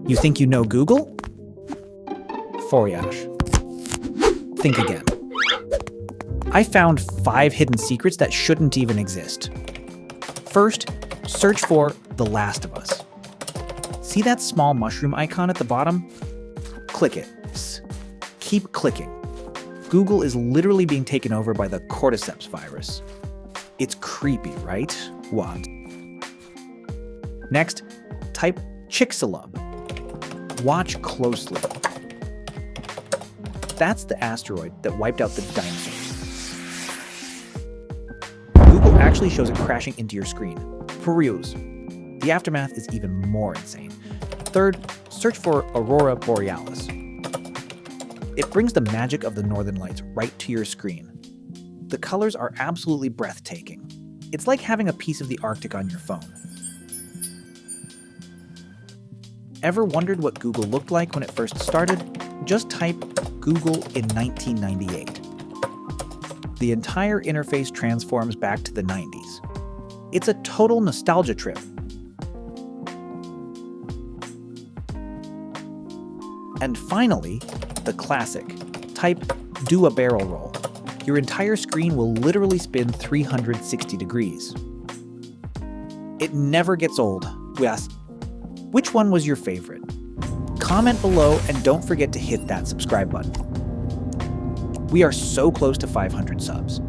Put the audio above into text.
You think you know Google? Voyage. Think again. I found 5 hidden secrets that shouldn't even exist. First, search for The Last of Us. See that small mushroom icon at the bottom? Click it. Keep clicking. Google is literally being taken over by the cordyceps virus. It's creepy, right? What? Next, type Chicxulub. Watch closely. That's the asteroid that wiped out the dinosaurs. Google actually shows it crashing into your screen. Peruse. The aftermath is even more insane. Third, search for Aurora Borealis. It brings the magic of the northern lights right to your screen. The colors are absolutely breathtaking. It's like having a piece of the Arctic on your phone. Ever wondered what Google looked like when it first started? Just type Google in 1998. The entire interface transforms back to the 90s. It's a total nostalgia trip. And finally, the classic. Type do a barrel roll. Your entire screen will literally spin 360 degrees. It never gets old. Yes. Which one was your favorite? Comment below and don't forget to hit that subscribe button. We are so close to 500 subs.